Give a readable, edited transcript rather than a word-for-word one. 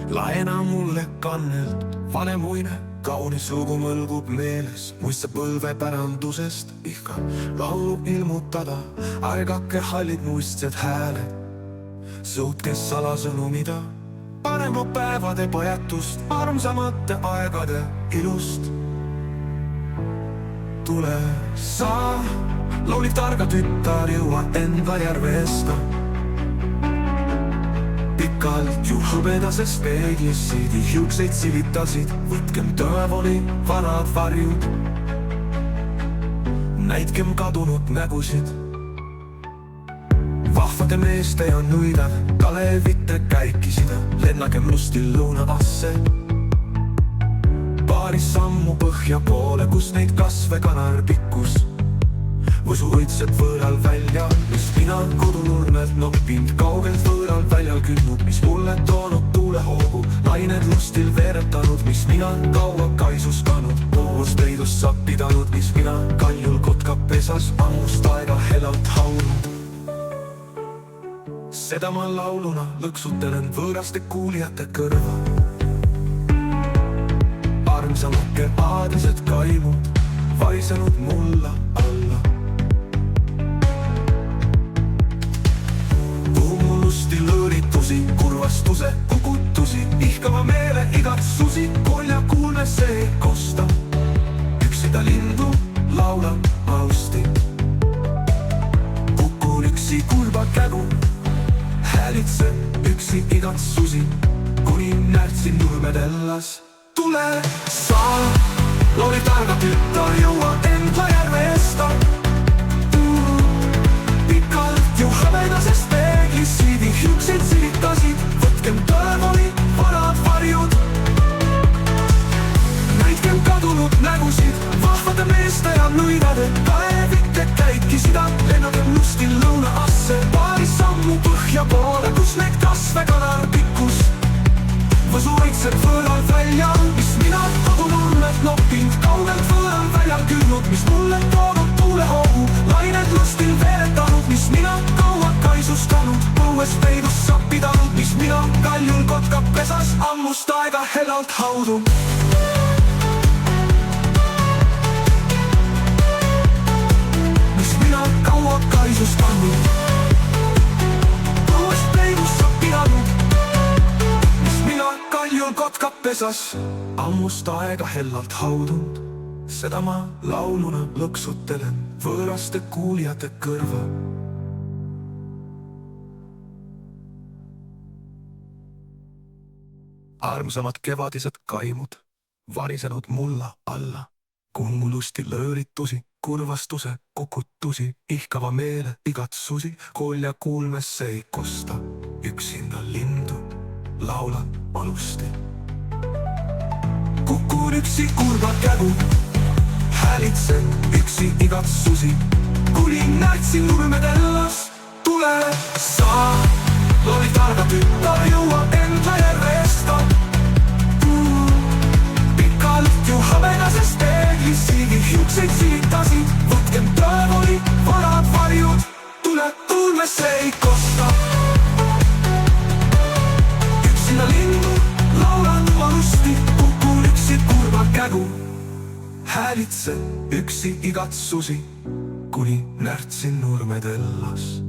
laena mulle kannelt, vale muine, kaunis lugu mõlgub meeles. muiste põlvepärandusest ihka laulu ilmutada, aegake hallid muistsed hääled, suutke salasõnu, mida parema päevade põetust, armsamate aegade ilust. tule sa, laulib targa tütar, jõua enda järvesta. Pikalt ju hõbedases peeglis siidi hiukseid silitasid, võtkem tõevoli vanad varjud, näitkem kadunud nägusid. Vahvade meeste ja nõidad Kalevite käikisida, lennagem lustil lõunaasse. Paari sammu põhja poole, kus neid kasve kanar pikkus. Võsu õitsed võõral välja, mis mina kodunurmelt noppinud, kaugelt võõral väljal kündnud, mis mulle toonud tuulehoogu. Nained lustil veeretanud, mis mina kaua kaisus kanud, poos peidus sa pidanud, mis mina kaljul kotka pesas ammust aega helalt haudnud. Seda ma lauluna lõksutelen võõraste kuulijate kõrva. Armsamake aadlised kaimud vaisenud mulla alla. Puumulusti lõõritusi, kurvastuse kukutusi, ihkava meele igatsusi, kolja kuulme see kosta. Üksida lindu laulab austi, kukun üksi kurva kägu, häälitsen üksi igatsusi, kuni närtsin nurmedellas. Tule sa, laulib targa tütar, jõua enda järvesta. Pikalt ju hõbedases peeglis siidi hiukseid silitasid, võtkem tõevoli vanad varjud, näitkem kadunud nägusid. Vahvade meeste ja nõidade Kalevite käikisida, lennagem lustil lõunaasse. Paari sammu põhja poole, kus neid kasve kanar pikkus. Võsu õitsed võõral väljal, mis mina kodunurmelt noppinud, kaugelt võõral väljal kündnud, mis mulle toonud tuulehoogu. Lained lustil veeretanud, mis mina kaua kaisustanud, põues peidus sa pidanud, mis mina kaljul kotka pesas ammust aega helalt haudu. Mis mina kaua kaisustanud, põues peidus sa pidanud, kotka pesas ammust aega hellalt haudund. Seda ma lauluna lõksutelen võõraste kuulijate kõrva. Armsamad kevadised kaimud varisenud mulla alla, kummulusti lõõritusi, kurvastuse kukutusi, ihkava meele igatsusi, kolja kuulmesse ei kosta. Üksinda lindu laulab alusti, kukun üksi kurva kägu, häälitsen üksi igatsusi, kuni närtsin nurmedellas. Tule sa, laulib targa tütar, jõua enda järvesta. Pikalt ju hõbedases peeglis siigi hiukseid silitasid, võtkem tõevoli vanad varjud, tule tuulmesse ei kosta. Lindu laulan alusti, kukun üksi kurva kägu, häälitsen üksi igatsusi, kuni närtsin nurmedellas.